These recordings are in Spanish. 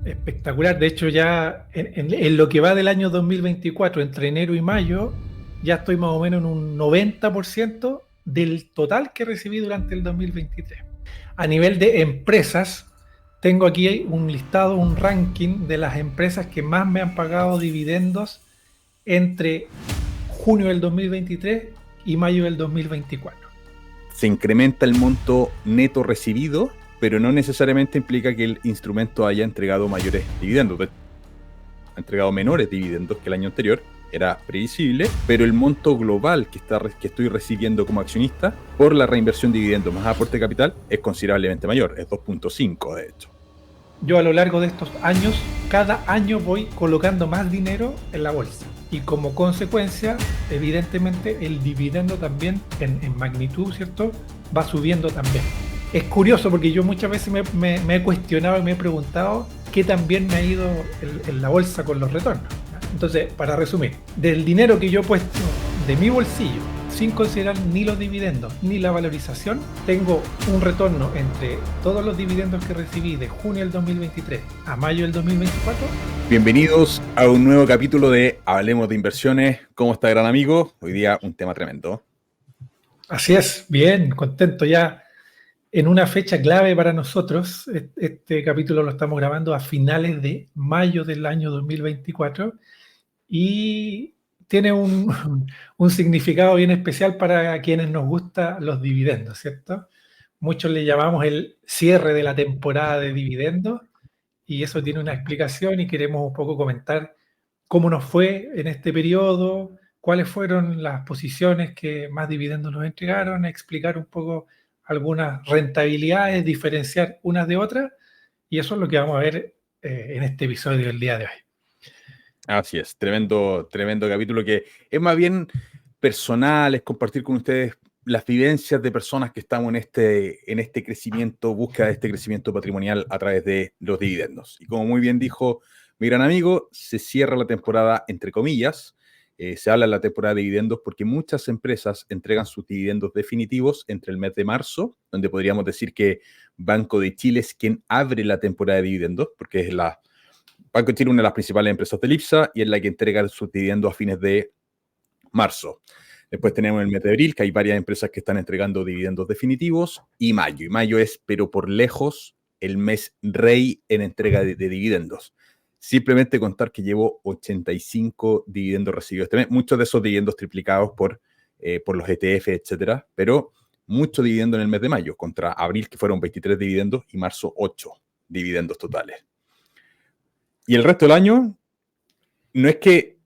Espectacular. De hecho, ya en lo que va del año 2024, entre enero y mayo, ya estoy más o menos en un 90% del total que recibí durante el 2023. A nivel de empresas, tengo aquí un listado, un ranking de las empresas que más me han pagado dividendos entre junio del 2023 y mayo del 2024. Se incrementa el monto neto recibido, pero no necesariamente implica que el instrumento haya entregado mayores dividendos. Ha entregado menores dividendos que el año anterior, era previsible, pero el monto global que estoy recibiendo como accionista por la reinversión de dividendos más aporte de capital es considerablemente mayor, es 2.5 de hecho. Yo a lo largo de estos años, cada año voy colocando más dinero en la bolsa. Y como consecuencia, evidentemente, el dividendo también en magnitud, ¿cierto? Va subiendo también. Es curioso porque yo muchas veces me he cuestionado y me he preguntado qué también me ha ido en la bolsa con los retornos. Entonces, para resumir, del dinero que yo he puesto de mi bolsillo, sin considerar ni los dividendos ni la valorización, tengo un retorno entre todos los dividendos que recibí de junio del 2023 a mayo del 2024. Bienvenidos a un nuevo capítulo de Hablemos de Inversiones. ¿Cómo está, gran amigo? Hoy día un tema tremendo. Así es, bien, contento ya en una fecha clave para nosotros. Este capítulo lo estamos grabando a finales de mayo del año 2024 y tiene un significado bien especial para quienes nos gustan los dividendos, ¿cierto? Muchos le llamamos el cierre de la temporada de dividendos y eso tiene una explicación y queremos un poco comentar cómo nos fue en este periodo, cuáles fueron las posiciones que más dividendos nos entregaron, explicar un poco algunas rentabilidades, diferenciar unas de otras, y eso es lo que vamos a ver en este episodio del día de hoy. Así es, tremendo capítulo que es más bien personal, es compartir con ustedes las vivencias de personas que estamos en este crecimiento, búsqueda de este crecimiento patrimonial a través de los dividendos. Y como muy bien dijo mi gran amigo, se cierra la temporada entre comillas, se habla de la temporada de dividendos porque muchas empresas entregan sus dividendos definitivos entre el mes de marzo, donde podríamos decir que Banco de Chile es quien abre la temporada de dividendos, porque es Banco de Chile es una de las principales empresas del IPSA y es la que entrega sus dividendos a fines de marzo. Después tenemos el mes de abril, que hay varias empresas que están entregando dividendos definitivos, y mayo. Y mayo es, pero por lejos, el mes rey en entrega de dividendos. Simplemente contar que llevo 85 dividendos recibidos este mes, muchos de esos dividendos triplicados por los ETF, etcétera, pero mucho dividendo en el mes de mayo, contra abril, que fueron 23 dividendos, y marzo 8 dividendos totales. Y el resto del año, no es que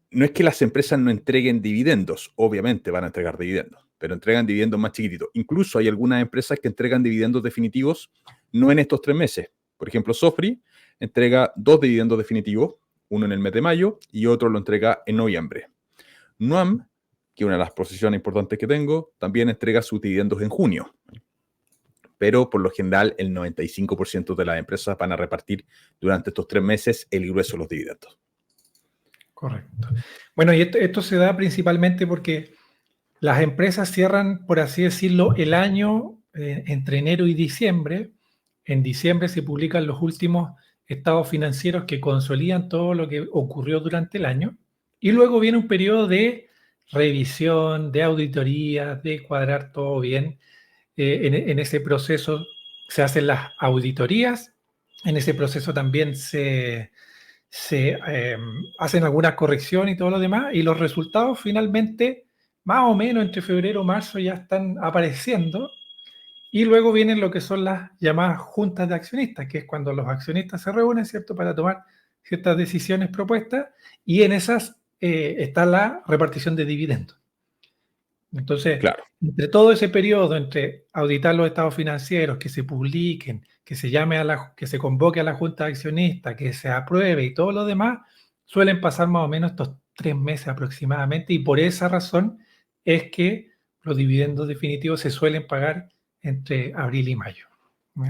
las empresas no entreguen dividendos, obviamente van a entregar dividendos, pero entregan dividendos más chiquititos. Incluso hay algunas empresas que entregan dividendos definitivos no en estos 3 meses. Por ejemplo, Sofri entrega 2 dividendos definitivos, uno en el mes de mayo y otro lo entrega en noviembre. Nuam, que es una de las posiciones importantes que tengo, también entrega sus dividendos en junio. Pero por lo general el 95% de las empresas van a repartir durante estos 3 meses el grueso de los dividendos. Correcto. Bueno, y esto se da principalmente porque las empresas cierran, por así decirlo, el año entre enero y diciembre. En diciembre se publican los últimos estados financieros que consolidan todo lo que ocurrió durante el año. Y luego viene un periodo de revisión, de auditoría, de cuadrar todo bien. En ese proceso se hacen las auditorías. En ese proceso también se hacen algunas correcciones y todo lo demás. Y los resultados finalmente, más o menos entre febrero y marzo, ya están apareciendo. Y luego vienen lo que son las llamadas juntas de accionistas, que es cuando los accionistas se reúnen, ¿cierto?, para tomar ciertas decisiones propuestas, y en esas está la repartición de dividendos. Entonces, Claro. entre todo ese periodo, entre auditar los estados financieros, que se publiquen, que se llame que se convoque a la junta de accionistas, que se apruebe y todo lo demás, suelen pasar más o menos estos 3 meses aproximadamente, y por esa razón es que los dividendos definitivos se suelen pagar entre abril y mayo.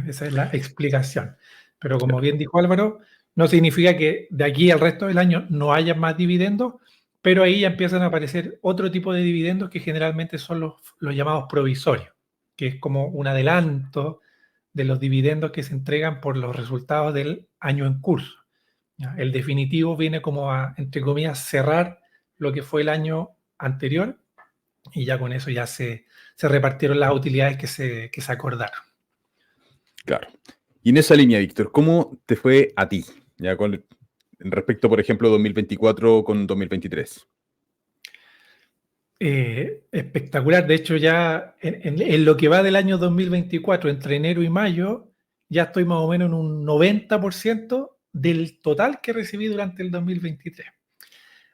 Esa es la explicación. Pero como bien dijo Álvaro, no significa que de aquí al resto del año no haya más dividendos, pero ahí ya empiezan a aparecer otro tipo de dividendos que generalmente son los llamados provisorios, que es como un adelanto de los dividendos que se entregan por los resultados del año en curso. ¿ya? El definitivo viene como a, entre comillas, cerrar lo que fue el año anterior y ya con eso ya se repartieron las utilidades que se acordaron. Claro. Y en esa línea, Víctor, ¿cómo te fue a ti? Ya respecto, por ejemplo, 2024 con 2023. Espectacular. De hecho, ya en lo que va del año 2024, entre enero y mayo, ya estoy más o menos en un 90% del total que recibí durante el 2023.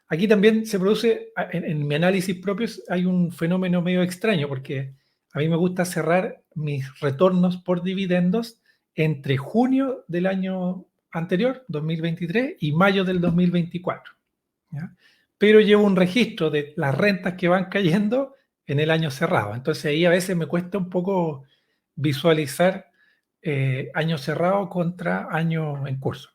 Aquí también se produce, en mi análisis propio, hay un fenómeno medio extraño, porque a mí me gusta cerrar mis retornos por dividendos entre junio del año anterior, 2023, y mayo del 2024. ¿Ya? Pero llevo un registro de las rentas que van cayendo en el año cerrado. Entonces ahí a veces me cuesta un poco visualizar año cerrado contra año en curso.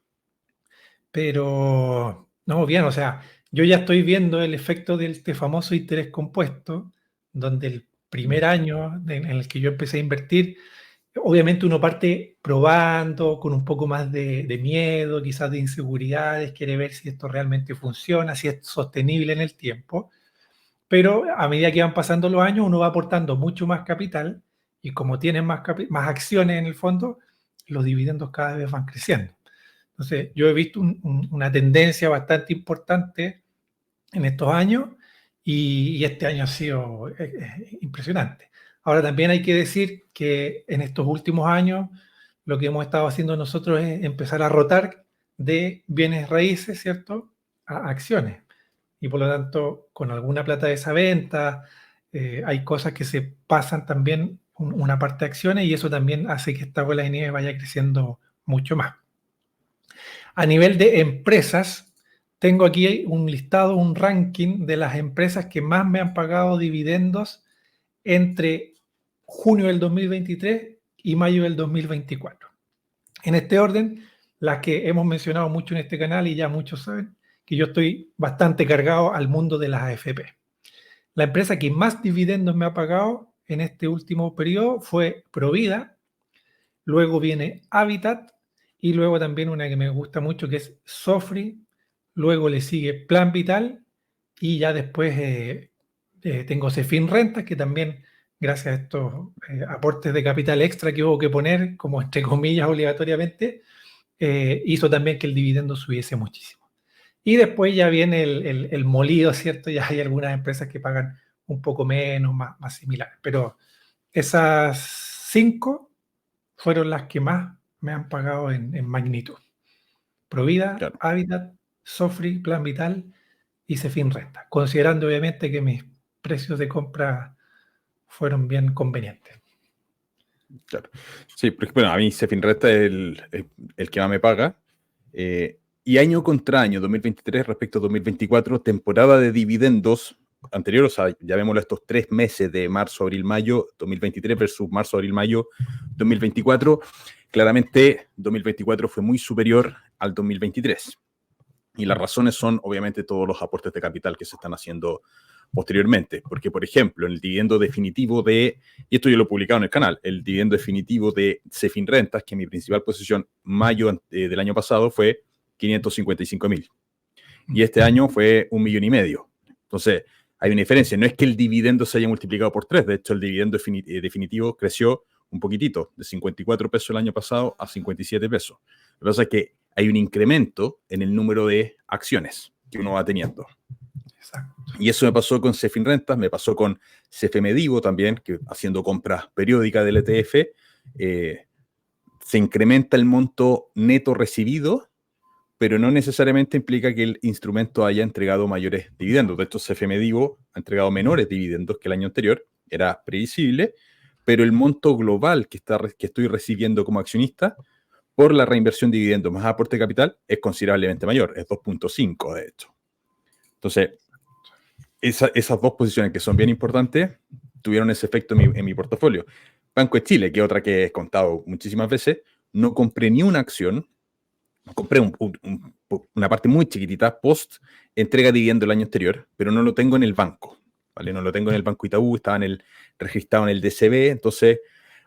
Pero, no, bien, o sea, yo ya estoy viendo el efecto de este famoso interés compuesto, donde el primer año en el que yo empecé a invertir, obviamente uno parte probando con un poco más de miedo, quizás de inseguridades, quiere ver si esto realmente funciona, si es sostenible en el tiempo, pero a medida que van pasando los años uno va aportando mucho más capital y como tienen más acciones en el fondo, los dividendos cada vez van creciendo. Entonces, yo he visto una tendencia bastante importante en estos años y este año ha sido impresionante. Ahora, también hay que decir que en estos últimos años lo que hemos estado haciendo nosotros es empezar a rotar de bienes raíces, ¿cierto?, a acciones. Y por lo tanto, con alguna plata de esa venta, hay cosas que se pasan también una parte de acciones y eso también hace que esta bola de nieve vaya creciendo mucho más. A nivel de empresas, tengo aquí un listado, un ranking de las empresas que más me han pagado dividendos entre junio del 2023 y mayo del 2024. En este orden, las que hemos mencionado mucho en este canal y ya muchos saben que yo estoy bastante cargado al mundo de las AFP. La empresa que más dividendos me ha pagado en este último periodo fue Provida, luego viene Habitat y luego también una que me gusta mucho que es Sofri, luego le sigue Plan Vital y ya después tengo Cefin Rentas que también gracias a estos aportes de capital extra que hubo que poner como entre comillas obligatoriamente hizo también que el dividendo subiese muchísimo. Y después ya viene el molido, ¿cierto? Ya hay algunas empresas que pagan un poco menos, más similares. Pero esas 5 fueron las que más me han pagado en magnitud. Provida, Claro. Habitat, Sofri, Plan Vital y Cefin Renta. Considerando obviamente que mis precios de compra fueron bien convenientes. Claro. Sí, porque bueno, a mí Cefin Renta es el que más me paga. Y año contra año, 2023 respecto a 2024, temporada de dividendos anterior, o sea, llamémoslo estos 3 meses de marzo, abril, mayo, 2023 versus marzo, abril, mayo, 2024, claramente 2024 fue muy superior al 2023. Y las razones son, obviamente, todos los aportes de capital que se están haciendo posteriormente. Porque, por ejemplo, en el dividendo definitivo de, y esto yo lo he publicado en el canal, el dividendo definitivo de Cefin Rentas, que mi principal posición mayo del año pasado fue 555.000. Y este año fue 1,5 millones. Entonces, hay una diferencia. No es que el dividendo se haya multiplicado por 3. De hecho, el dividendo definitivo creció un poquitito, de 54 pesos el año pasado a 57 pesos. Lo que pasa es que hay un incremento en el número de acciones que uno va teniendo. Exacto. Y eso me pasó con Cefin Rentas, me pasó con CFMedivo también, que haciendo compras periódicas del ETF, se incrementa el monto neto recibido, pero no necesariamente implica que el instrumento haya entregado mayores dividendos. De hecho, CFMedivo ha entregado menores dividendos que el año anterior, era previsible, pero el monto global que estoy recibiendo como accionista por la reinversión de dividendos más aporte de capital es considerablemente mayor, es 2.5 de hecho. Entonces, esas dos posiciones que son bien importantes tuvieron ese efecto en mi portafolio. Banco de Chile, que es otra que he contado muchísimas veces, no compré ni una acción, compré una parte muy chiquitita post entrega de dividendo el año anterior, pero no lo tengo en el banco, ¿vale? No lo tengo en el Banco Itaú, estaba registrado en el DCB, entonces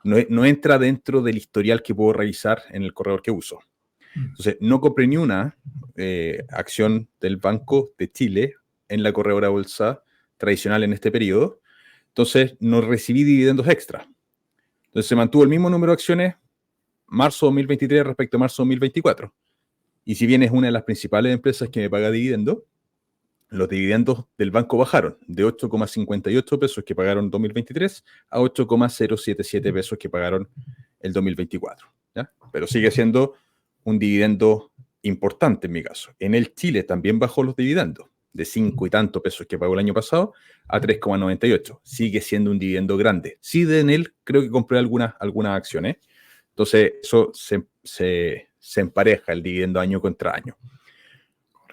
no entra dentro del historial que puedo revisar en el corredor que uso. Entonces, no compré ni una acción del Banco de Chile en la corredora bolsa tradicional en este periodo. Entonces, no recibí dividendos extra. Entonces, se mantuvo el mismo número de acciones marzo 2023 respecto a marzo 2024. Y si bien es una de las principales empresas que me paga dividendos, los dividendos del banco bajaron de 8,58 pesos que pagaron en 2023 a 8,077 pesos que pagaron el 2024. ¿Ya? Pero sigue siendo un dividendo importante en mi caso. En el Chile también bajó los dividendos de 5 y tantos pesos que pagó el año pasado a 3,98. Sigue siendo un dividendo grande. Sí, de en él creo que compré algunas acciones. Entonces, eso se empareja el dividendo año contra año.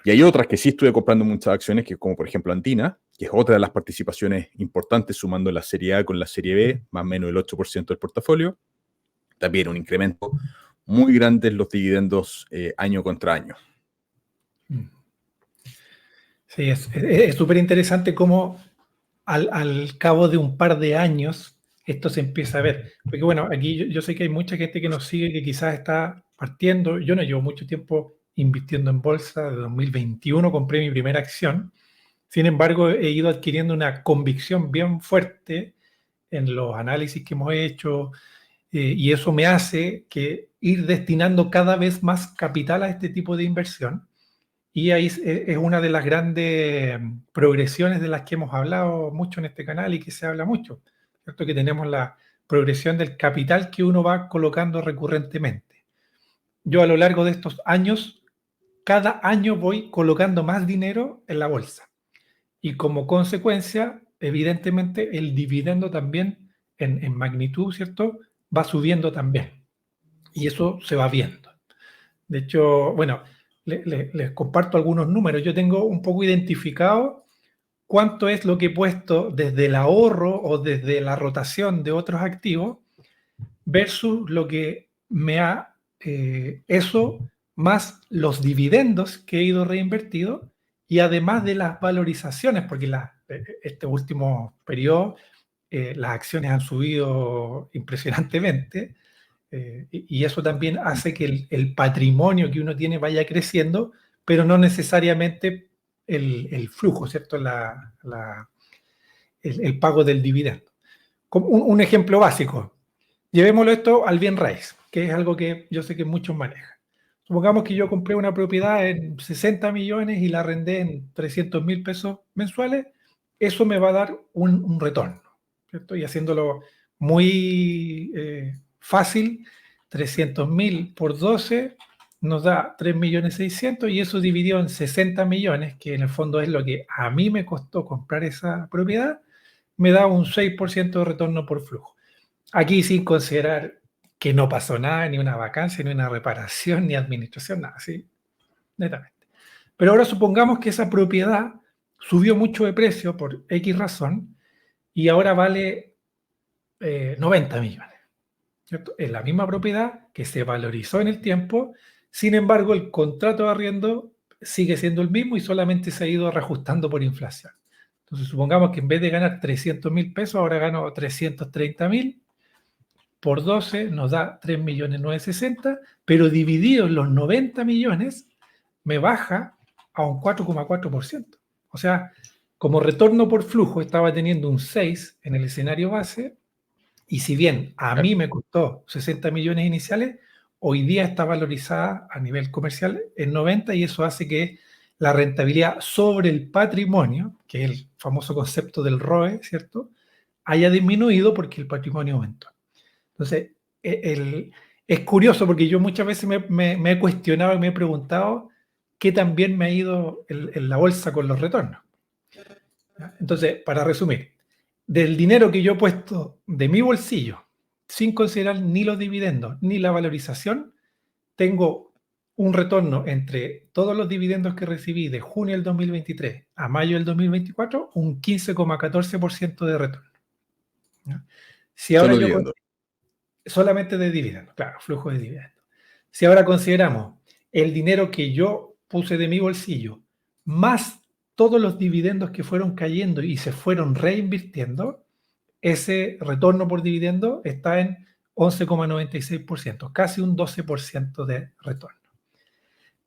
Y hay otras que sí estuve comprando muchas acciones, que como por ejemplo Andina, que es otra de las participaciones importantes, sumando la Serie A con la Serie B, más o menos el 8% del portafolio. También un incremento muy grande en los dividendos año contra año. Sí, es súper interesante cómo al cabo de un par de años esto se empieza a ver. Porque bueno, aquí yo sé que hay mucha gente que nos sigue que quizás está partiendo. Yo no llevo mucho tiempo invirtiendo en bolsa. De 2021 compré mi primera acción. Sin embargo, he ido adquiriendo una convicción bien fuerte en los análisis que hemos hecho, y eso me hace que ir destinando cada vez más capital a este tipo de inversión. Y ahí es una de las grandes progresiones de las que hemos hablado mucho en este canal y que se habla mucho, ¿cierto? Que tenemos la progresión del capital que uno va colocando recurrentemente. Yo a lo largo de estos años, cada año voy colocando más dinero en la bolsa. Y como consecuencia, evidentemente, el dividendo también en magnitud, ¿cierto? Va subiendo también. Y eso se va viendo. De hecho, bueno, les comparto algunos números. Yo tengo un poco identificado cuánto es lo que he puesto desde el ahorro o desde la rotación de otros activos versus lo que me ha eso más los dividendos que he ido reinvertido y además de las valorizaciones, porque este último periodo las acciones han subido impresionantemente. Y eso también hace que el patrimonio que uno tiene vaya creciendo, pero no necesariamente el flujo, ¿cierto? El pago del dividendo. Como un ejemplo básico, llevémoslo esto al bien raíz, que es algo que yo sé que muchos manejan. Supongamos que yo compré una propiedad en 60 millones y la arrendé en 300.000 pesos mensuales, eso me va a dar un retorno, ¿cierto? Y haciéndolo muy fácil, 300.000 por 12 nos da 3.600.000 y eso dividido en 60 millones, que en el fondo es lo que a mí me costó comprar esa propiedad, me da un 6% de retorno por flujo. Aquí sin considerar que no pasó nada, ni una vacancia, ni una reparación, ni administración, nada, ¿sí? Netamente. Pero ahora supongamos que esa propiedad subió mucho de precio por X razón y ahora vale 90 millones. ¿Cierto? Es la misma propiedad que se valorizó en el tiempo, sin embargo el contrato de arriendo sigue siendo el mismo y solamente se ha ido reajustando por inflación. Entonces supongamos que en vez de ganar 300.000 pesos, ahora gano 330.000, por 12 nos da 3.960.000, pero dividido en los 90 millones me baja a un 4,4%. O sea, como retorno por flujo estaba teniendo un 6 en el escenario base, y si bien a mí me costó 60 millones iniciales, hoy día está valorizada a nivel comercial en 90 y eso hace que la rentabilidad sobre el patrimonio, que es el famoso concepto del ROE, ¿cierto?, haya disminuido porque el patrimonio aumentó. Entonces, es curioso porque yo muchas veces me he cuestionado y me he preguntado qué tan bien me ha ido en la bolsa con los retornos. Entonces, para resumir, del dinero que yo he puesto de mi bolsillo, sin considerar ni los dividendos ni la valorización, tengo un retorno entre todos los dividendos que recibí de junio del 2023 a mayo del 2024, un 15,14% de retorno. Si ahora Solo yo dividendo. solamente de dividendos, claro, flujo de dividendos. Si ahora consideramos el dinero que yo puse de mi bolsillo, más todos los dividendos que fueron cayendo y se fueron reinvirtiendo, ese retorno por dividendo está en 11,96%, casi un 12% de retorno.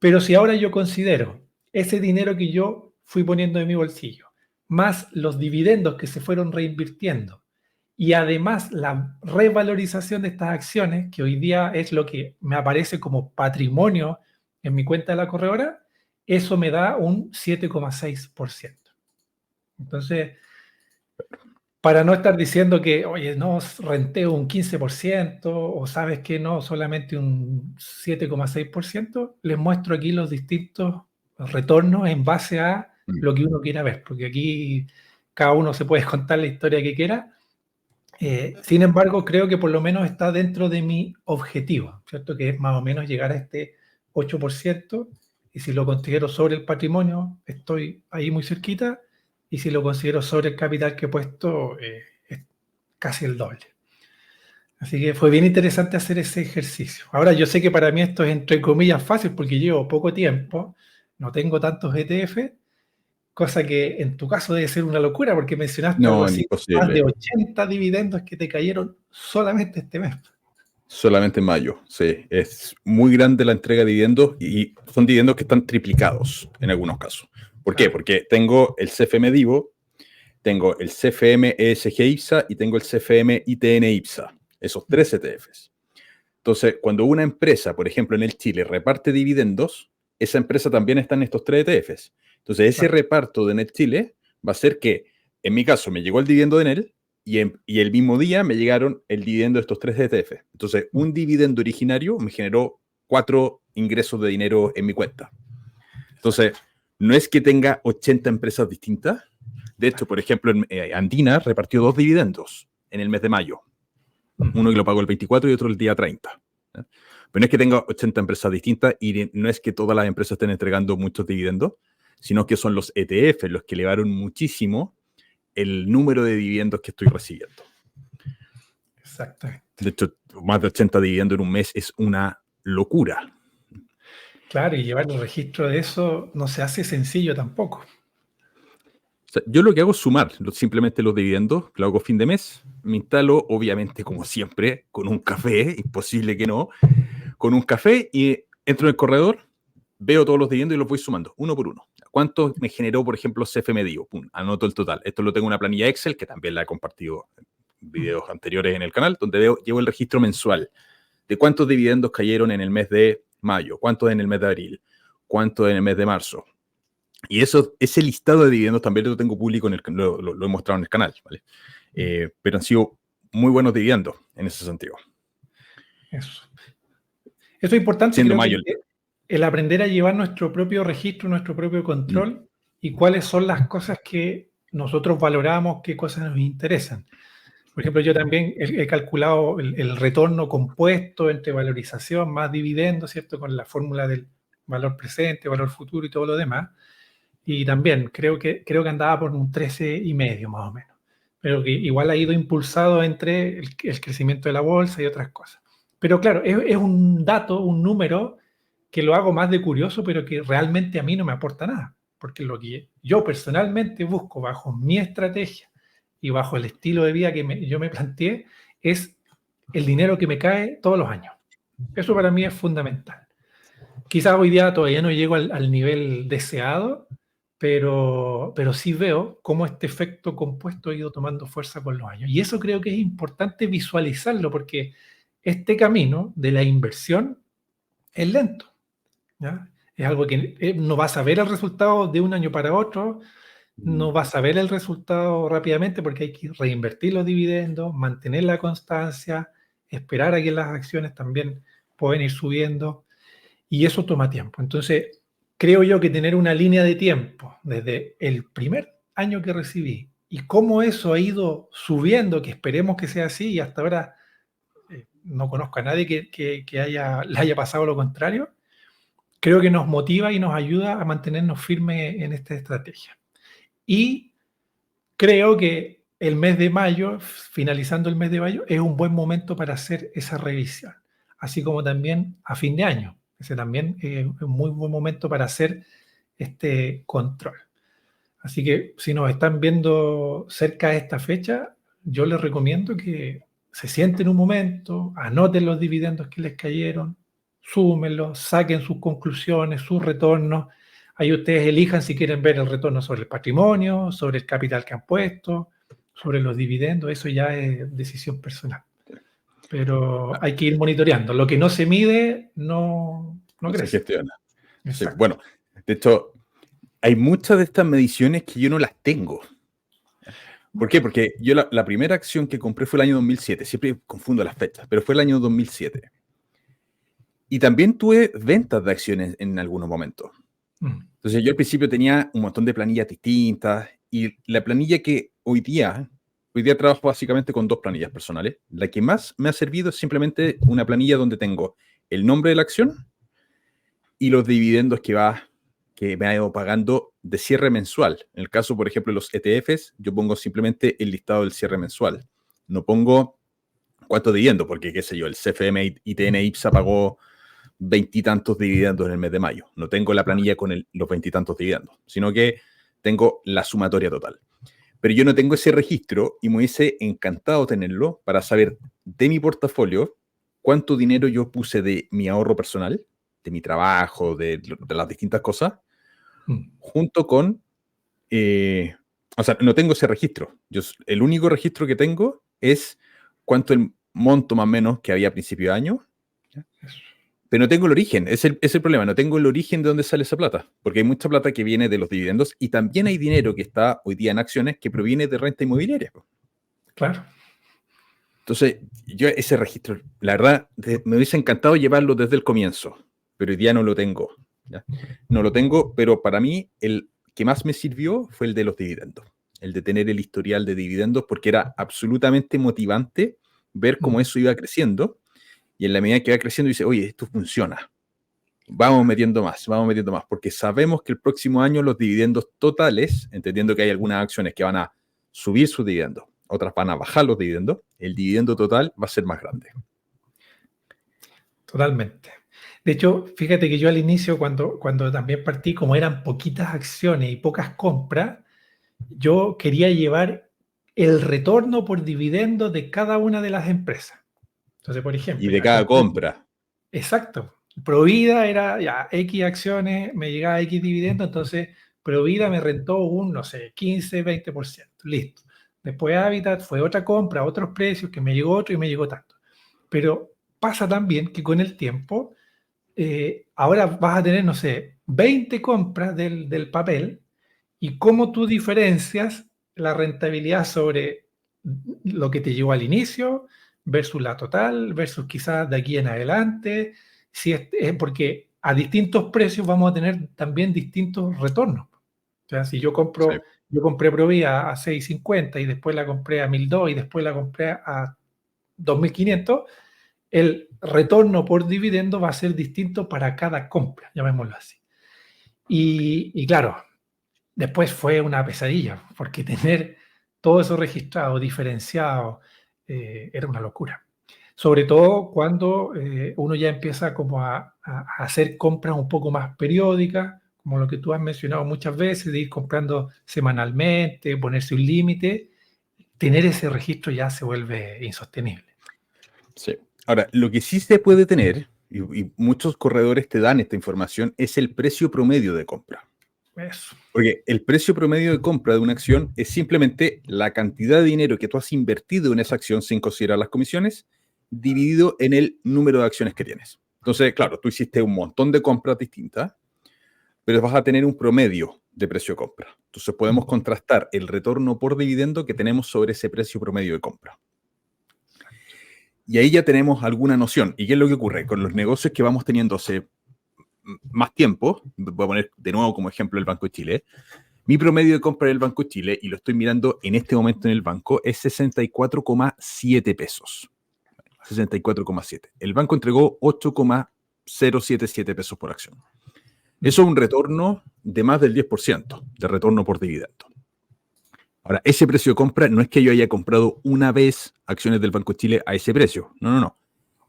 Pero si ahora yo considero ese dinero que yo fui poniendo en mi bolsillo, más los dividendos que se fueron reinvirtiendo, y además la revalorización de estas acciones, que hoy día es lo que me aparece como patrimonio en mi cuenta de la corredora, eso me da un 7,6%. Entonces, para no estar diciendo que, oye, no, renteo un 15%, o sabes que no, solamente un 7,6%, les muestro aquí los distintos retornos en base a lo que uno quiera ver, porque aquí cada uno se puede contar la historia que quiera. Sin embargo, creo que por lo menos está dentro de mi objetivo, ¿cierto? Que es más o menos llegar a este 8%, y si lo considero sobre el patrimonio, estoy ahí muy cerquita, y si lo considero sobre el capital que he puesto, es casi el doble. Así que fue bien interesante hacer ese ejercicio. Ahora, yo sé que para mí esto es entre comillas fácil porque llevo poco tiempo, no tengo tantos ETF, cosa que en tu caso debe ser una locura porque mencionaste algo No, así, más de imposible. 80 dividendos que te cayeron solamente este mes. Solamente en mayo, sí. Es muy grande la entrega de dividendos y son dividendos que están triplicados en algunos casos. ¿Por qué? Claro. Porque tengo el CFM Divo, tengo el CFM ESG IPSA y tengo el CFM ITN IPSA. Esos 3 ETFs. Entonces, cuando una empresa, por ejemplo, en el Chile, reparte dividendos, esa empresa también está en estos 3 ETFs. Entonces, ese reparto de Enel Chile va a ser que, en mi caso, me llegó el dividendo de Enel y el mismo día me llegaron el dividendo de estos 3 ETF. Entonces, un dividendo originario me generó 4 ingresos de dinero en mi cuenta. Entonces, no es que tenga 80 empresas distintas. De hecho, por ejemplo, Andina repartió 2 dividendos en el mes de mayo. Uno que lo pagó el 24 y otro el día 30. ¿Eh? Pero no es que tenga 80 empresas distintas y no es que todas las empresas estén entregando muchos dividendos, sino que son los ETF los que elevaron muchísimo el número de dividendos que estoy recibiendo. Exactamente. De hecho, más de 80 dividendos en un mes es una locura. Claro, y llevar el registro de eso no se hace sencillo tampoco. O sea, yo lo que hago es sumar simplemente los dividendos, lo hago fin de mes, me instalo, obviamente, como siempre, con un café, imposible que no, con un café y entro en el corredor, veo todos los dividendos y los voy sumando, uno por uno. ¿Cuánto me generó, por ejemplo, CFM Divo? Pum, anoto el total. Esto lo tengo en una planilla Excel, que también la he compartido en videos anteriores en el canal, donde llevo el registro mensual de cuántos dividendos cayeron en el mes de mayo, cuántos en el mes de abril, cuántos en el mes de marzo. Y ese listado de dividendos también lo tengo público, lo he mostrado en el canal, ¿vale? Pero han sido muy buenos dividendos en ese sentido. Eso es importante, Siendo creo mayo. que el aprender a llevar nuestro propio registro, nuestro propio control, y cuáles son las cosas que nosotros valoramos, qué cosas nos interesan. Por ejemplo, yo también he calculado el retorno compuesto entre valorización más dividendo, ¿cierto? Con la fórmula del valor presente, valor futuro y todo lo demás. Y también creo que andaba por un 13,5 más o menos. Pero que igual ha ido impulsado entre el crecimiento de la bolsa y otras cosas. Pero claro, es un dato, un número que lo hago más de curioso, pero que realmente a mí no me aporta nada. Porque lo que yo personalmente busco bajo mi estrategia y bajo el estilo de vida que yo me planteé es el dinero que me cae todos los años. Eso para mí es fundamental. Quizás hoy día todavía no llego al nivel deseado, pero sí veo cómo este efecto compuesto ha ido tomando fuerza con los años. Y eso creo que es importante visualizarlo, porque este camino de la inversión es lento, ¿ya? Es algo que no vas a ver el resultado de un año para otro, no vas a ver el resultado rápidamente porque hay que reinvertir los dividendos, mantener la constancia, esperar a que las acciones también puedan ir subiendo, y eso toma tiempo. Entonces, creo yo que tener una línea de tiempo desde el primer año que recibí y cómo eso ha ido subiendo, que esperemos que sea así, y hasta ahora no conozco a nadie que le haya pasado lo contrario, creo que nos motiva y nos ayuda a mantenernos firmes en esta estrategia. Y creo que el mes de mayo, finalizando el mes de mayo, es un buen momento para hacer esa revisión, así como también a fin de año. Ese también es un muy buen momento para hacer este control. Así que si nos están viendo cerca de esta fecha, yo les recomiendo que se sienten un momento, anoten los dividendos que les cayeron, súmenlo, saquen sus conclusiones, sus retornos. Ahí ustedes elijan si quieren ver el retorno sobre el patrimonio, sobre el capital que han puesto, sobre los dividendos. Eso ya es decisión personal. Pero hay que ir monitoreando. Lo que no se mide no No se crece. gestiona. Sí, Exacto. bueno, de hecho, hay muchas de estas mediciones que yo no las tengo. ¿Por qué? Porque yo la primera acción que compré fue el año 2007. Siempre confundo las fechas, pero fue el año 2007. Y también tuve ventas de acciones en algunos momentos. Entonces yo al principio tenía un montón de planillas distintas y la planilla que hoy día trabajo básicamente con 2 planillas personales. La que más me ha servido es simplemente una planilla donde tengo el nombre de la acción y los dividendos que me ha ido pagando de cierre mensual. En el caso, por ejemplo, de los ETFs, yo pongo simplemente el listado del cierre mensual. No pongo cuántos dividendos, porque, qué sé yo, el CFM ITN IPSA pagó 20 y tantos dividendos en el mes de mayo. No tengo la planilla con los 20 y tantos dividendos, sino que tengo la sumatoria total. Pero yo no tengo ese registro y me hubiese encantado tenerlo para saber de mi portafolio cuánto dinero yo puse de mi ahorro personal, de mi trabajo, de las distintas cosas, junto con... o sea, no tengo ese registro. El único registro que tengo es cuánto el monto más o menos que había a principio de año, pero no tengo el origen. Es el problema. No tengo el origen de dónde sale esa plata, porque hay mucha plata que viene de los dividendos y también hay dinero que está hoy día en acciones que proviene de renta inmobiliaria. Claro. Entonces, yo ese registro, la verdad, me hubiese encantado llevarlo desde el comienzo, pero hoy día no lo tengo. ¿Ya? No lo tengo, pero para mí el que más me sirvió fue el de los dividendos, el de tener el historial de dividendos, porque era absolutamente motivante ver cómo eso iba creciendo, y en la medida que va creciendo dice, oye, esto funciona, vamos metiendo más, porque sabemos que el próximo año los dividendos totales, entendiendo que hay algunas acciones que van a subir sus dividendos, otras van a bajar los dividendos, el dividendo total va a ser más grande. Totalmente. De hecho, fíjate que yo al inicio, cuando también partí, como eran poquitas acciones y pocas compras, yo quería llevar el retorno por dividendo de cada una de las empresas. Entonces, por ejemplo... Y de cada compra. Exacto. Provida era, ya, X acciones, me llegaba X dividendo, entonces Provida me rentó un, no sé, 15, 20%. Listo. Después Habitat fue otra compra, otros precios, que me llegó otro y me llegó tanto. Pero pasa también que con el tiempo, ahora vas a tener, no sé, 20 compras del papel, y cómo tú diferencias la rentabilidad sobre lo que te llegó al inicio versus la total, versus quizás de aquí en adelante, si porque a distintos precios vamos a tener también distintos retornos. O sea, si yo compré Provida a 6.50 y después la compré a 1.200 y después la compré a 2.500, el retorno por dividendo va a ser distinto para cada compra, llamémoslo así. Y claro, después fue una pesadilla, porque tener todo eso registrado, diferenciado, era una locura. Sobre todo cuando uno ya empieza como a hacer compras un poco más periódicas, como lo que tú has mencionado muchas veces, de ir comprando semanalmente, ponerse un límite. Tener ese registro ya se vuelve insostenible. Sí. Ahora, lo que sí se puede tener, y muchos corredores te dan esta información, es el precio promedio de compra. Eso. Porque el precio promedio de compra de una acción es simplemente la cantidad de dinero que tú has invertido en esa acción sin considerar las comisiones, dividido en el número de acciones que tienes. Entonces, claro, tú hiciste un montón de compras distintas, pero vas a tener un promedio de precio de compra. Entonces podemos contrastar el retorno por dividendo que tenemos sobre ese precio promedio de compra. Y ahí ya tenemos alguna noción. ¿Y qué es lo que ocurre? Con los negocios que vamos teniendo hace más tiempo, voy a poner de nuevo como ejemplo el Banco de Chile, mi promedio de compra del Banco de Chile, y lo estoy mirando en este momento en el banco, es 64,7 pesos. 64,7. El banco entregó 8,077 pesos por acción. Eso es un retorno de más del 10% de retorno por dividendo. Ahora, ese precio de compra no es que yo haya comprado una vez acciones del Banco de Chile a ese precio. No.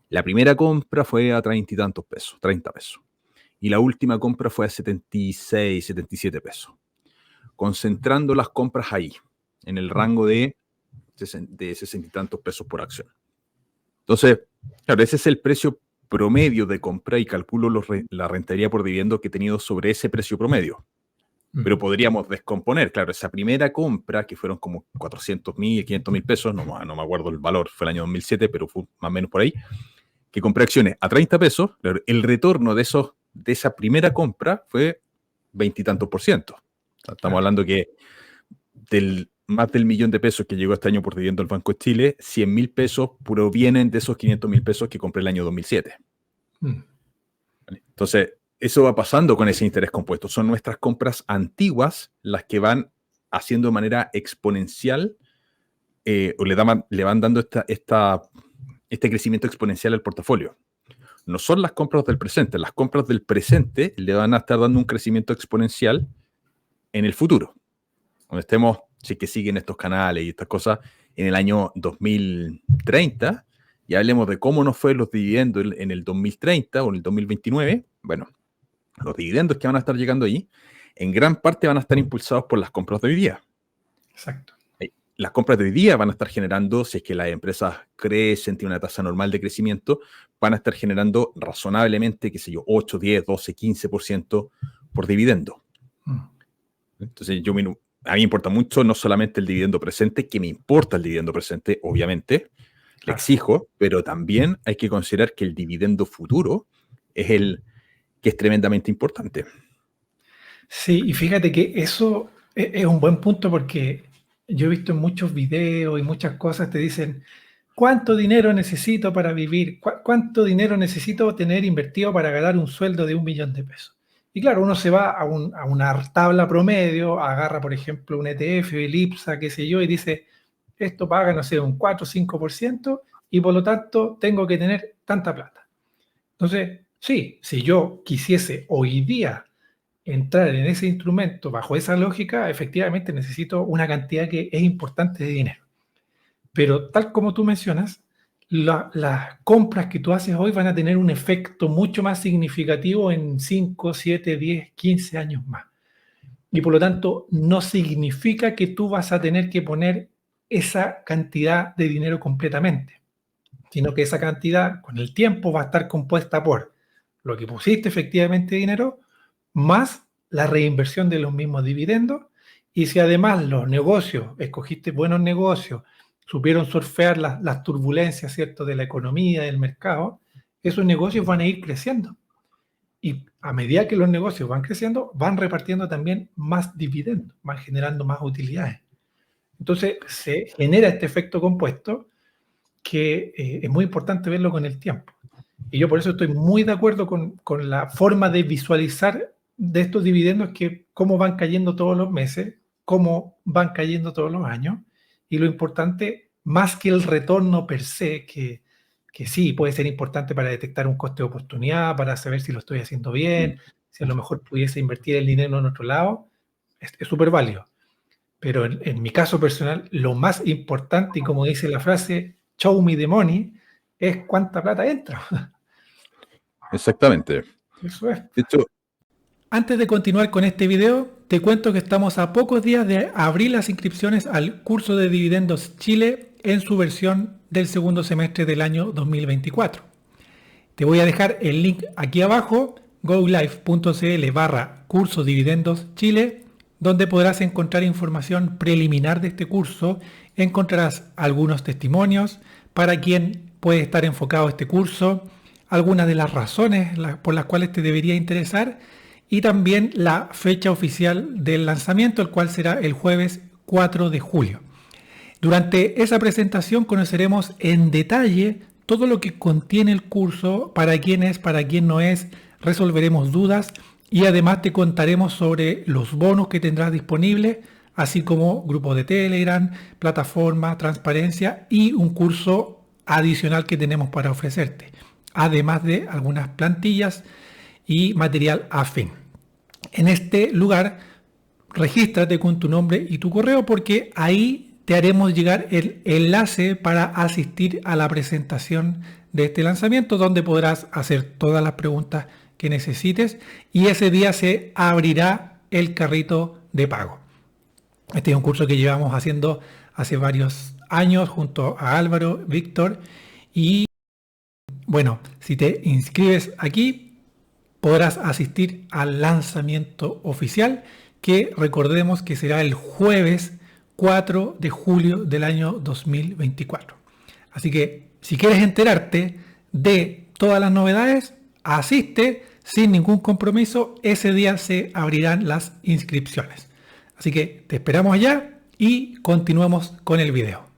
La primera compra fue a 30 y tantos pesos, 30 pesos. Y la última compra fue a 76, 77 pesos. Concentrando las compras ahí, en el rango de 60 y tantos pesos por acción. Entonces, claro, ese es el precio promedio de compra y calculo la rentabilidad por dividendo que he tenido sobre ese precio promedio. Pero podríamos descomponer, claro, esa primera compra, que fueron como 400.000, 500.000 pesos, no me acuerdo el valor, fue el año 2007, pero fue más o menos por ahí, que compré acciones a 30 pesos, el retorno de esa primera compra fue 20 y tantos %. Estamos hablando que más del $1.000.000 que llegó este año por dividendo al Banco de Chile, 100.000 pesos provienen de esos 500.000 pesos que compré el año 2007. Entonces, eso va pasando con ese interés compuesto. Son nuestras compras antiguas las que van haciendo de manera exponencial o le van dando este crecimiento exponencial al portafolio. No son las compras del presente. Las compras del presente le van a estar dando un crecimiento exponencial en el futuro. Cuando estemos, si que siguen estos canales y estas cosas, en el año 2030, y hablemos de cómo nos fue los dividendos en el 2030 o en el 2029, bueno, los dividendos que van a estar llegando ahí, en gran parte van a estar impulsados por las compras de hoy día. Exacto. Las compras de hoy día van a estar generando, si es que las empresas crecen, tienen una tasa normal de crecimiento, van a estar generando razonablemente, qué sé yo, 8, 10, 12, 15% por dividendo. Entonces, a mí me importa mucho no solamente el dividendo presente, que me importa el dividendo presente, obviamente, le exijo, pero también hay que considerar que el dividendo futuro es el que es tremendamente importante. Sí, y fíjate que eso es un buen punto porque yo he visto en muchos videos y muchas cosas te dicen, ¿cuánto dinero necesito para vivir? ¿Cuánto dinero necesito tener invertido para ganar un sueldo de $1.000.000? Y claro, uno se va a una tabla promedio, agarra, por ejemplo, un ETF, el IPSA, qué sé yo, y dice, esto paga, no sé, un 4 o 5%, y por lo tanto tengo que tener tanta plata. Entonces, sí, si yo quisiese hoy día entrar en ese instrumento bajo esa lógica, efectivamente necesito una cantidad que es importante de dinero. Pero tal como tú mencionas, las compras que tú haces hoy van a tener un efecto mucho más significativo en 5, 7, 10, 15 años más. Y por lo tanto, no significa que tú vas a tener que poner esa cantidad de dinero completamente, sino que esa cantidad con el tiempo va a estar compuesta por lo que pusiste efectivamente dinero, más la reinversión de los mismos dividendos, y si además los negocios, escogiste buenos negocios, supieron surfear las turbulencias, ¿cierto?, de la economía, del mercado, esos negocios van a ir creciendo. Y a medida que los negocios van creciendo, van repartiendo también más dividendos, van generando más utilidades. Entonces se genera este efecto compuesto que es muy importante verlo con el tiempo. Y yo por eso estoy muy de acuerdo con la forma de visualizar de estos dividendos, que cómo van cayendo todos los meses, cómo van cayendo todos los años, y lo importante, más que el retorno per se, que sí puede ser importante para detectar un coste de oportunidad, para saber si lo estoy haciendo bien, si a lo mejor pudiese invertir el dinero en otro lado, es súper válido. Pero en mi caso personal, lo más importante, y como dice la frase, show me the money, es cuánta plata entra. Exactamente. Eso es. De hecho, Antes de continuar con este video, te cuento que estamos a pocos días de abrir las inscripciones al curso de Dividendos Chile en su versión del segundo semestre del año 2024. Te voy a dejar el link aquí abajo, golife.cl/curso Dividendos Chile, donde podrás encontrar información preliminar de este curso. Encontrarás algunos testimonios para quien puede estar enfocado este curso, algunas de las razones por las cuales te debería interesar, y también la fecha oficial del lanzamiento, el cual será el jueves 4 de julio. Durante esa presentación conoceremos en detalle todo lo que contiene el curso, para quién es, para quién no es, resolveremos dudas y además te contaremos sobre los bonos que tendrás disponibles, así como grupos de Telegram, plataforma, transparencia y un curso adicional que tenemos para ofrecerte, además de algunas plantillas y material afín. En este lugar, regístrate con tu nombre y tu correo, porque ahí te haremos llegar el enlace para asistir a la presentación de este lanzamiento, donde podrás hacer todas las preguntas que necesites, y ese día se abrirá el carrito de pago. Este es un curso que llevamos haciendo hace varios años junto a Álvaro, Víctor, y Bueno, si te inscribes aquí, podrás asistir al lanzamiento oficial, que recordemos que será el jueves 4 de julio del año 2024. Así que si quieres enterarte de todas las novedades, asiste sin ningún compromiso. Ese día se abrirán las inscripciones. Así que te esperamos allá y continuamos con el video.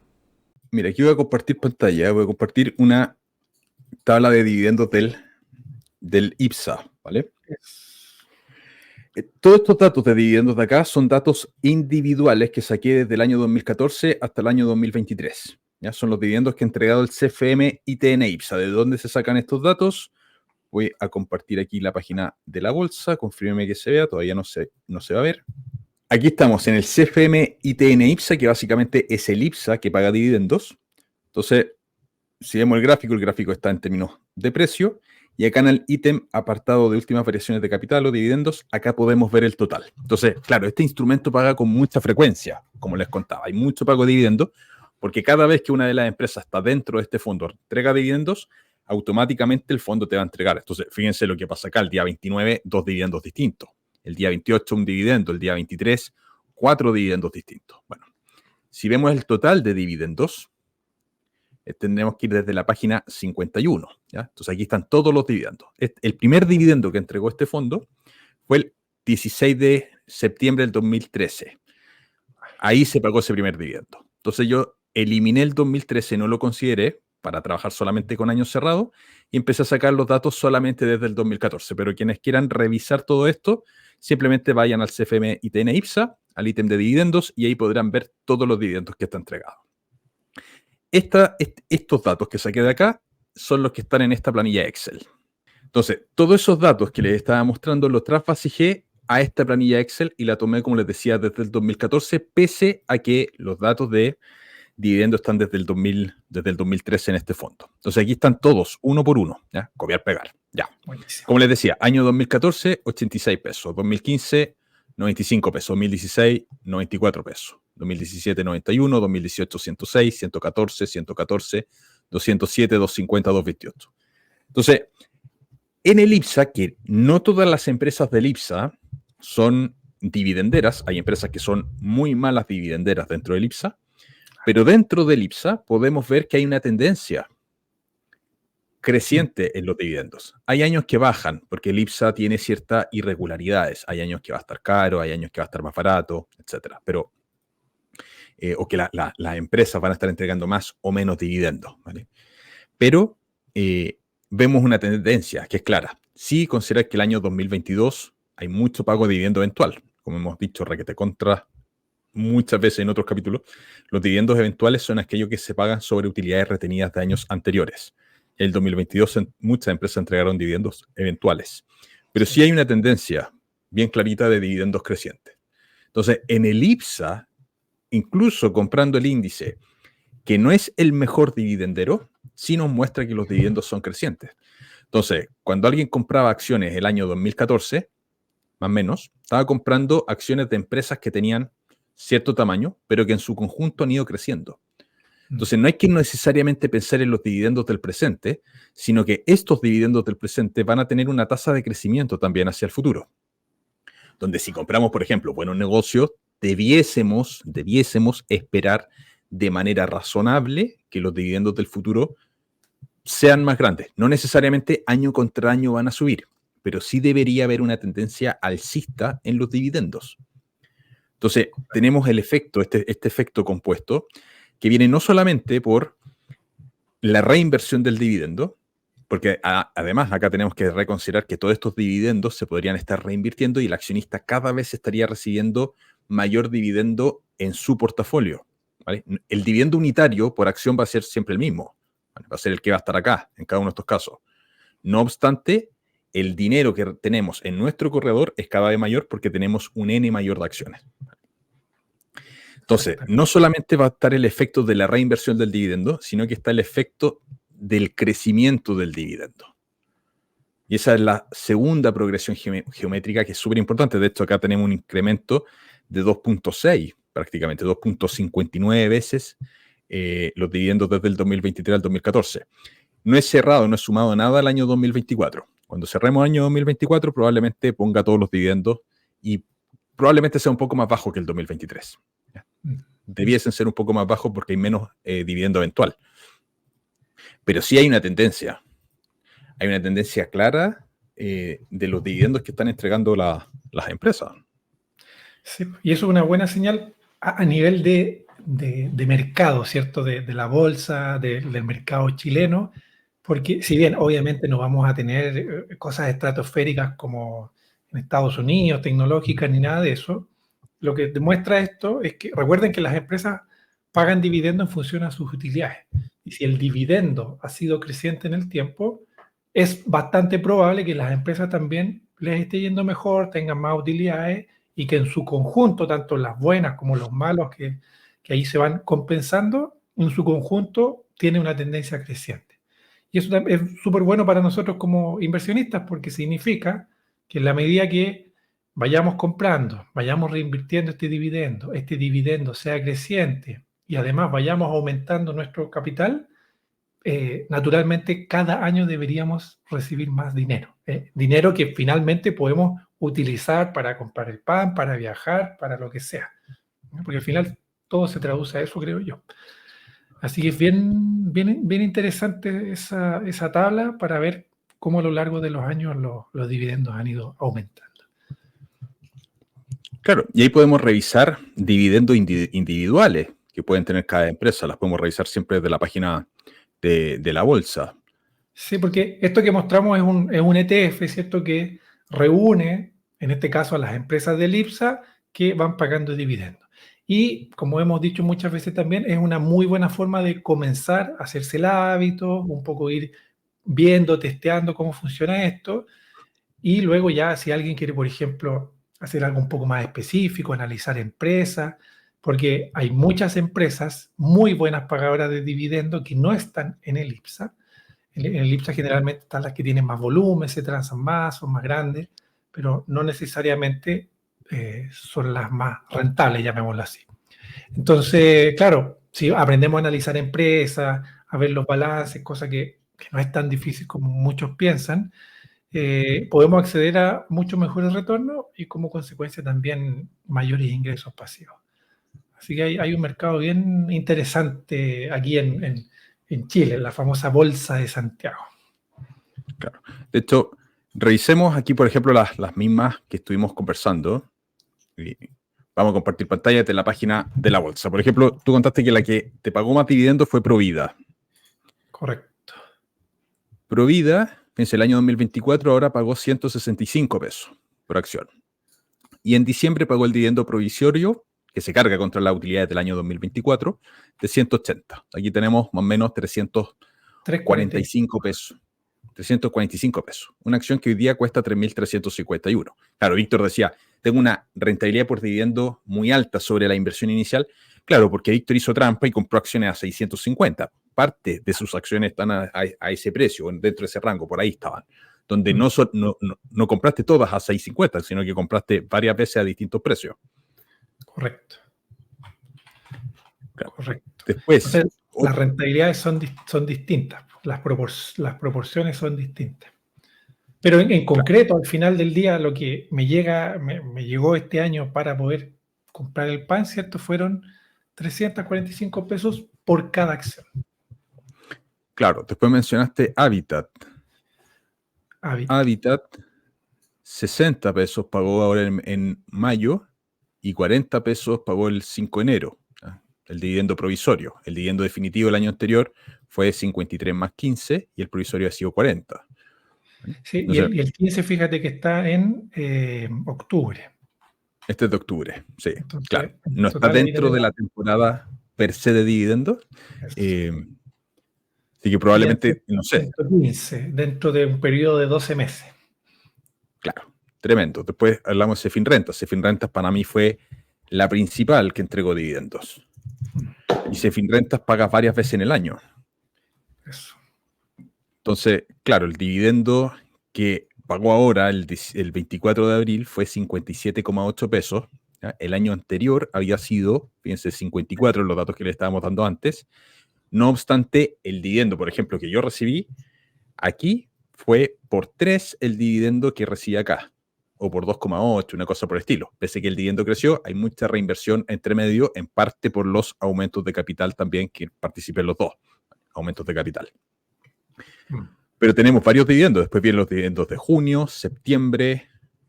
Mira, aquí voy a compartir pantalla, voy a compartir una tabla de dividendos del IPSA, ¿vale? Todos estos datos de dividendos de acá son datos individuales que saqué desde el año 2014 hasta el año 2023. ¿Ya? Son los dividendos que ha entregado el CFM ITN IPSA. ¿De dónde se sacan estos datos? Voy a compartir aquí la página de la bolsa, confírmeme que se vea, todavía no se va a ver. Aquí estamos en el CFM ITN IPSA, que básicamente es el IPSA que paga dividendos. Entonces, si vemos el gráfico está en términos de precio. Y acá en el ítem apartado de últimas variaciones de capital o dividendos, acá podemos ver el total. Entonces, claro, este instrumento paga con mucha frecuencia, como les contaba. Hay mucho pago de dividendos, porque cada vez que una de las empresas está dentro de este fondo, entrega dividendos, automáticamente el fondo te va a entregar. Entonces, fíjense lo que pasa acá. El día 29, 2 dividendos distintos. El día 28, un dividendo. El día 23, 4 dividendos distintos. Bueno, si vemos el total de dividendos, tendremos que ir desde la página 51. ¿Ya? Entonces aquí están todos los dividendos. El primer dividendo que entregó este fondo fue el 16 de septiembre del 2013. Ahí se pagó ese primer dividendo. Entonces yo eliminé el 2013, no lo consideré para trabajar solamente con años cerrados y empecé a sacar los datos solamente desde el 2014. Pero quienes quieran revisar todo esto, simplemente vayan al CFM ITN IPSA, al ítem de dividendos, y ahí podrán ver todos los dividendos que está entregado. Estos datos que saqué de acá son los que están en esta planilla Excel. Entonces, todos esos datos que les estaba mostrando los trasvasijé a esta planilla Excel y la tomé, como les decía, desde el 2014, pese a que los datos de dividendos están desde el 2013 en este fondo. Entonces, aquí están todos, uno por uno. ¿Ya? Copiar, pegar. Ya. Buenísimo. Como les decía, año 2014, 86 pesos. 2015, 95 pesos. 2016, 94 pesos. 2017, 91, 2018, 106, 114, 114, 207, 250, 228. Entonces, en el IPSA, que no todas las empresas del IPSA son dividenderas, hay empresas que son muy malas dividenderas dentro del IPSA, pero dentro del IPSA podemos ver que hay una tendencia creciente en los dividendos. Hay años que bajan, porque el IPSA tiene ciertas irregularidades. Hay años que va a estar caro, hay años que va a estar más barato, etc. Pero o que las empresas van a estar entregando más o menos dividendos, ¿vale? Pero vemos una tendencia que es clara. Sí, considerar que el año 2022 hay mucho pago de dividendo eventual. Como hemos dicho, requete contra muchas veces en otros capítulos, los dividendos eventuales son aquellos que se pagan sobre utilidades retenidas de años anteriores. En el 2022 muchas empresas entregaron dividendos eventuales. Pero sí hay una tendencia bien clarita de dividendos crecientes. Entonces, en el IPSA, incluso comprando el índice, que no es el mejor dividendero, sí nos muestra que los dividendos son crecientes. Entonces, cuando alguien compraba acciones el año 2014, más o menos, estaba comprando acciones de empresas que tenían cierto tamaño, pero que en su conjunto han ido creciendo. Entonces, no hay que necesariamente pensar en los dividendos del presente, sino que estos dividendos del presente van a tener una tasa de crecimiento también hacia el futuro. Donde si compramos, por ejemplo, buenos negocios, debiésemos esperar de manera razonable que los dividendos del futuro sean más grandes. No necesariamente año contra año van a subir, pero sí debería haber una tendencia alcista en los dividendos. Entonces, tenemos el efecto, este efecto compuesto, que viene no solamente por la reinversión del dividendo, porque además acá tenemos que reconsiderar que todos estos dividendos se podrían estar reinvirtiendo y el accionista cada vez estaría recibiendo mayor dividendo en su portafolio, ¿vale? El dividendo unitario por acción va a ser siempre el mismo, ¿vale? Va a ser el que va a estar acá, en cada uno de estos casos. No obstante, el dinero que tenemos en nuestro corredor es cada vez mayor porque tenemos un N mayor de acciones. Entonces, no solamente va a estar el efecto de la reinversión del dividendo, sino que está el efecto del crecimiento del dividendo. Y esa es la segunda progresión geométrica que es súper importante. De hecho, acá tenemos un incremento de 2.6, prácticamente 2.59 veces los dividendos desde el 2023 al 2014. no he cerrado, no he sumado nada al año 2024. Cuando cerremos el año 2024, probablemente ponga todos los dividendos y probablemente sea un poco más bajo que el 2023. Debiesen ser un poco más bajos porque hay menos dividendo eventual. Pero sí hay una tendencia. Hay una tendencia clara de los dividendos que están entregando las empresas. Sí, y eso es una buena señal a nivel de mercado, ¿cierto? De la bolsa, del mercado chileno, porque si bien obviamente no vamos a tener cosas estratosféricas como en Estados Unidos, tecnológicas, ni nada de eso, lo que demuestra esto es que recuerden que las empresas pagan dividendo en función a sus utilidades. Y si el dividendo ha sido creciente en el tiempo, es bastante probable que las empresas también les esté yendo mejor, tengan más utilidades y que en su conjunto, tanto las buenas como los malos que ahí se van compensando, en su conjunto tiene una tendencia creciente. Y eso es súper bueno para nosotros como inversionistas porque significa que en la medida que vayamos comprando, vayamos reinvirtiendo este dividendo sea creciente y además vayamos aumentando nuestro capital, naturalmente cada año deberíamos recibir más dinero. Dinero que finalmente podemos utilizar para comprar el pan, para viajar, para lo que sea. Porque al final todo se traduce a eso, creo yo. Así que es bien interesante esa tabla para ver cómo a lo largo de los años los dividendos han ido aumentando. Claro, y ahí podemos revisar dividendos individuales que pueden tener cada empresa. Las podemos revisar siempre desde la página de la bolsa. Sí, porque esto que mostramos es un ETF, ¿cierto? Que reúne, en este caso, a las empresas del IPSA que van pagando dividendos. Y como hemos dicho muchas veces también, es una muy buena forma de comenzar a hacerse el hábito, un poco ir viendo, testeando cómo funciona esto. Y luego ya si alguien quiere, por ejemplo, hacer algo un poco más específico, analizar empresas, porque hay muchas empresas muy buenas pagadoras de dividendos que no están en el IPSA. En el IPSA generalmente están las que tienen más volumen, se transan más, son más grandes, pero no necesariamente son las más rentables, llamémoslo así. Entonces, claro, si aprendemos a analizar empresas, a ver los balances, cosa que no es tan difícil como muchos piensan, podemos acceder a mucho mejores retornos y como consecuencia también mayores ingresos pasivos. Así que hay un mercado bien interesante aquí en Chile, la famosa Bolsa de Santiago. Claro. De hecho, revisemos aquí, por ejemplo, las mismas que estuvimos conversando. Y vamos a compartir pantalla de la página de la bolsa. Por ejemplo, tú contaste que la que te pagó más dividendos fue Provida. Correcto. Provida, fíjense, el año 2024 ahora pagó 165 pesos por acción. Y en diciembre pagó el dividendo provisorio, que se carga contra las utilidades del año 2024, de 180. Aquí tenemos más o menos 345 pesos. 345 pesos. Una acción que hoy día cuesta 3.351. Claro, Víctor decía, tengo una rentabilidad por dividendo muy alta sobre la inversión inicial. Claro, porque Víctor hizo trampa y compró acciones a 650. Parte de sus acciones están a ese precio, dentro de ese rango, por ahí estaban. Donde no compraste todas a 650, sino que compraste varias veces a distintos precios. Correcto. Claro. Correcto. Después, entonces, las rentabilidades son distintas, las proporciones son distintas. Pero en concreto, al final del día, lo que me llegó este año para poder comprar el pan, ¿cierto? Fueron 345 pesos por cada acción. Claro, después mencionaste Habitat. Habitat, 60 pesos pagó ahora en mayo y 40 pesos pagó el 5 de enero. El dividendo provisorio. El dividendo definitivo del año anterior fue 53 más 15 y el provisorio ha sido 40. Sí, entonces, y el 15, fíjate que está en octubre. Este es de octubre, sí. Entonces, claro, no está dentro de la temporada per se de dividendos. Así que probablemente, no sé. 115, dentro de un periodo de 12 meses. Claro, tremendo. Después hablamos de Cefinrentas. Cefinrentas para mí fue la principal que entregó dividendos. Y Cefinrentas paga varias veces en el año. Eso. Entonces, claro, el dividendo que pagó ahora el 24 de abril fue 57,8 pesos. ¿Ya? El año anterior había sido, fíjense, 54, los datos que le estábamos dando antes. No obstante, el dividendo, por ejemplo, que yo recibí aquí fue por 3 el dividendo que recibí acá, o por 2,8, una cosa por el estilo. Pese a que el dividendo creció, hay mucha reinversión entre medio, en parte por los aumentos de capital también, que participen los dos aumentos de capital. Pero tenemos varios dividendos. Después vienen los dividendos de junio, septiembre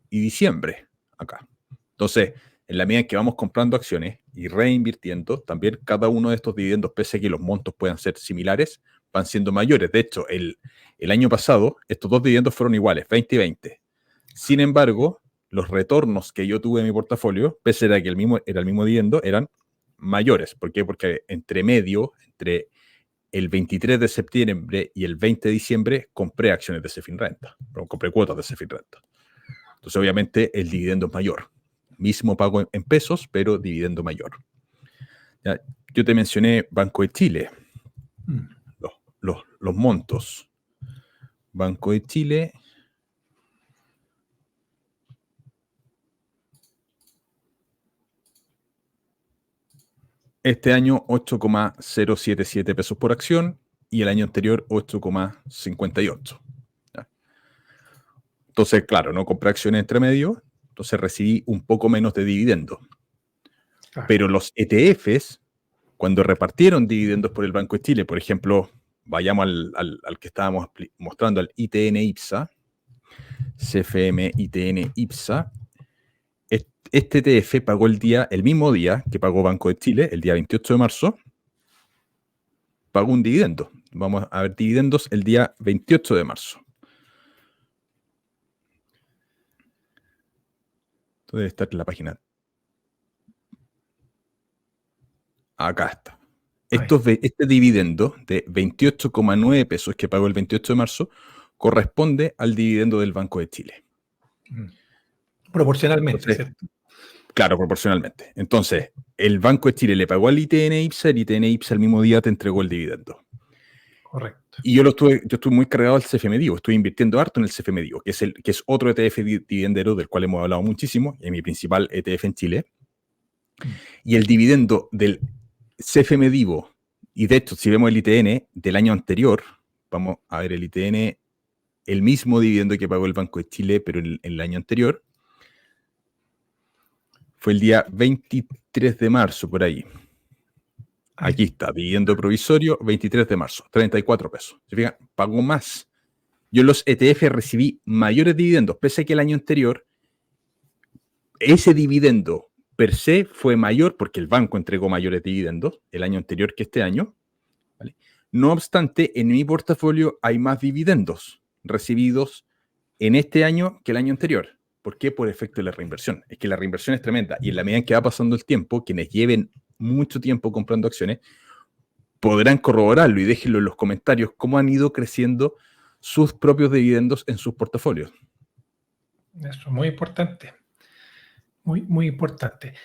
y diciembre acá. Entonces, en la medida en que vamos comprando acciones y reinvirtiendo, también cada uno de estos dividendos, pese a que los montos puedan ser similares, van siendo mayores. De hecho, el año pasado, estos dos dividendos fueron iguales, 20 y 20. Sin embargo, los retornos que yo tuve en mi portafolio, pese a que era el mismo dividendo, eran mayores. ¿Por qué? Porque entre el 23 de septiembre y el 20 de diciembre compré acciones de Cefin Renta, compré cuotas de Cefin Renta. Entonces, obviamente, el dividendo es mayor. Mismo pago en pesos, pero dividendo mayor. Ya, yo te mencioné Banco de Chile, los montos. Banco de Chile. Este año 8,077 pesos por acción y el año anterior 8,58. Entonces, claro, no compré acciones entre medio, entonces recibí un poco menos de dividendo. Claro. Pero los ETFs, cuando repartieron dividendos por el Banco de Chile, por ejemplo, vayamos al que estábamos mostrando, al ITN IPSA, CFM ITN IPSA, este ETF pagó el mismo día que pagó Banco de Chile, el día 28 de marzo, pagó un dividendo. Vamos a ver dividendos el día 28 de marzo. Esto debe estar en la página. Acá está. Este dividendo de 28,9 pesos que pagó el 28 de marzo corresponde al dividendo del Banco de Chile. Proporcionalmente, entonces, ¿cierto? Claro, proporcionalmente. Entonces, el Banco de Chile le pagó al ITN IPSA, el ITN IPSA el mismo día te entregó el dividendo. Correcto. Y yo estuve muy cargado al CFM Divo, estoy invirtiendo harto en el CFM Divo, que es otro ETF dividendero del cual hemos hablado muchísimo, es mi principal ETF en Chile. Y el dividendo del CFM Divo, y de hecho, si vemos el ITN del año anterior, vamos a ver el ITN, el mismo dividendo que pagó el Banco de Chile, pero en el año anterior, fue el día 23 de marzo, por ahí. Aquí está, dividendo provisorio, 23 de marzo, 34 pesos. ¿Se fijan? Pagó más. Yo en los ETF recibí mayores dividendos, pese a que el año anterior, ese dividendo per se fue mayor porque el banco entregó mayores dividendos el año anterior que este año. ¿Vale? No obstante, en mi portafolio hay más dividendos recibidos en este año que el año anterior. ¿Por qué? Por efecto de la reinversión. Es que la reinversión es tremenda y en la medida en que va pasando el tiempo, quienes lleven mucho tiempo comprando acciones podrán corroborarlo y déjenlo en los comentarios cómo han ido creciendo sus propios dividendos en sus portafolios. Eso es muy importante. Muy, muy importante.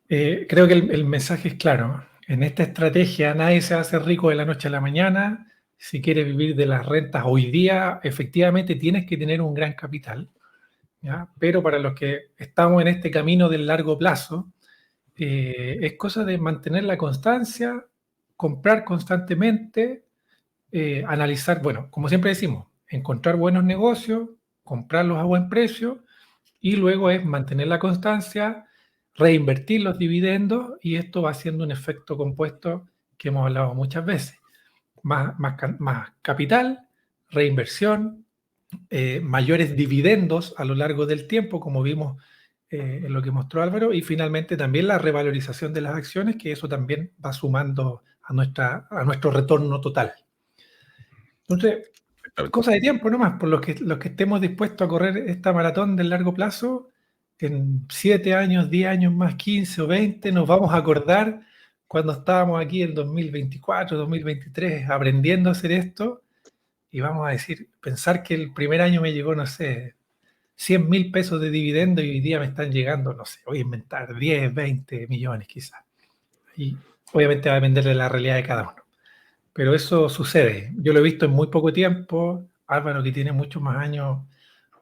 Creo que el mensaje es claro. En esta estrategia nadie se va a hacer rico de la noche a la mañana. Si quieres vivir de las rentas hoy día, efectivamente tienes que tener un gran capital, ¿ya? Pero para los que estamos en este camino del largo plazo, es cosa de mantener la constancia, comprar constantemente, analizar, bueno, como siempre decimos, encontrar buenos negocios, comprarlos a buen precio, y luego es mantener la constancia, reinvertir los dividendos, y esto va haciendo un efecto compuesto que hemos hablado muchas veces. Más capital, reinversión, mayores dividendos a lo largo del tiempo, como vimos en lo que mostró Álvaro, y finalmente también la revalorización de las acciones, que eso también va sumando a nuestro retorno total. Entonces, cosa de tiempo nomás, por los que estemos dispuestos a correr esta maratón del largo plazo, en 7 años, 10 años más, 15 o 20, nos vamos a acordar cuando estábamos aquí en 2024, 2023, aprendiendo a hacer esto, y vamos a decir, pensar que el primer año me llegó, no sé, 100.000 pesos de dividendo y hoy día me están llegando, no sé, voy a inventar 10, 20 millones quizás. Y obviamente va a depender de la realidad de cada uno. Pero eso sucede. Yo lo he visto en muy poco tiempo. Álvaro, que tiene muchos más años,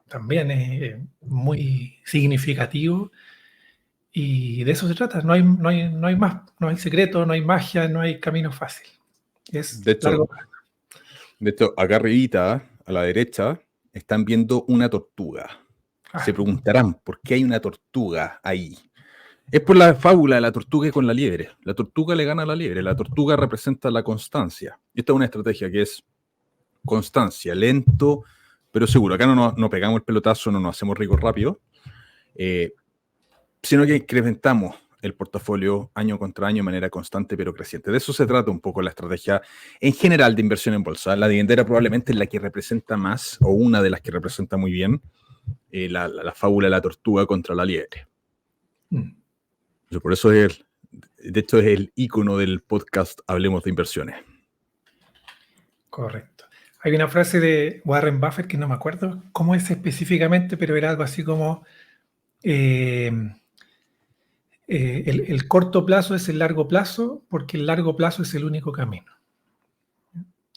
también es muy significativo. Y de eso se trata. No hay más, no hay secreto, no hay magia, no hay camino fácil. Es De hecho, largo. acá arribita, a la derecha, están viendo una tortuga. Se preguntarán, ¿por qué hay una tortuga ahí? Es por la fábula de la tortuga con la liebre. La tortuga le gana a la liebre. La tortuga representa la constancia. Esta es una estrategia que es constancia, lento, pero seguro. Acá no pegamos el pelotazo, no nos hacemos ricos rápido, sino que incrementamos el portafolio año contra año de manera constante pero creciente. De eso se trata un poco la estrategia en general de inversión en bolsa. La dividendera probablemente es la que representa más, o una de las que representa muy bien, la fábula de la tortuga contra la liebre. Por eso de hecho es el icono del podcast Hablemos de Inversiones. Correcto. Hay una frase de Warren Buffett que no me acuerdo cómo es específicamente, pero era algo así como el corto plazo es el largo plazo porque el largo plazo es el único camino.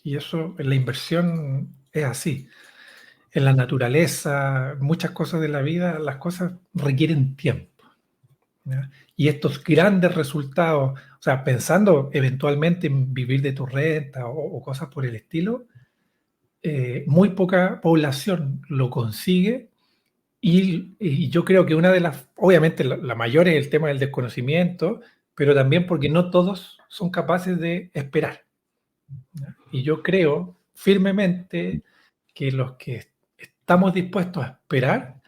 Y eso en la inversión es así. En la naturaleza, muchas cosas de la vida, las cosas requieren tiempo, ¿ya? Y estos grandes resultados, o sea, pensando eventualmente en vivir de tu renta o cosas por el estilo, muy poca población lo consigue y yo creo que una de las, obviamente la mayor es el tema del desconocimiento, pero también porque no todos son capaces de esperar, ¿ya? Y yo creo firmemente que los que estamos dispuestos a esperar,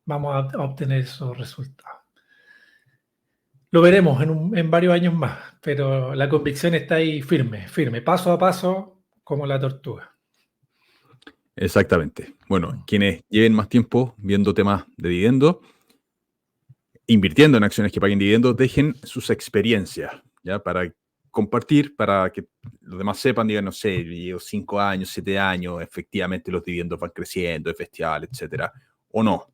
vamos a obtener esos resultados. Lo veremos en varios años más, pero la convicción está ahí firme, paso a paso, como la tortuga. Exactamente. Bueno, quienes lleven más tiempo viendo temas de dividendos, invirtiendo en acciones que paguen dividendos, dejen sus experiencias, ¿ya? Para compartir, para que los demás sepan, digan, no sé, llevo 5 años, 7 años, efectivamente los dividendos van creciendo, es bestial, etcétera, o no.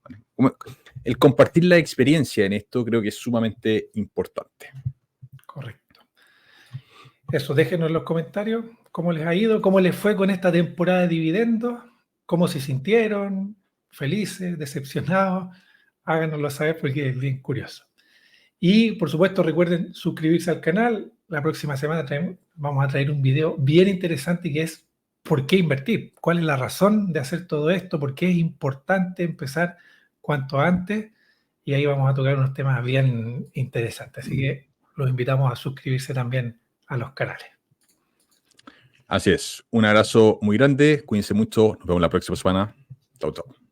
El compartir la experiencia en esto creo que es sumamente importante. Correcto. Eso, déjenos en los comentarios cómo les ha ido, cómo les fue con esta temporada de dividendos, cómo se sintieron, felices, decepcionados. Háganoslo saber porque es bien curioso. Y, por supuesto, recuerden suscribirse al canal. La próxima semana vamos a traer un video bien interesante que es ¿por qué invertir? ¿Cuál es la razón de hacer todo esto? ¿Por qué es importante empezar cuanto antes? Y ahí vamos a tocar unos temas bien interesantes. Así que los invitamos a suscribirse también a los canales. Así es. Un abrazo muy grande. Cuídense mucho. Nos vemos la próxima semana. Chau, chau.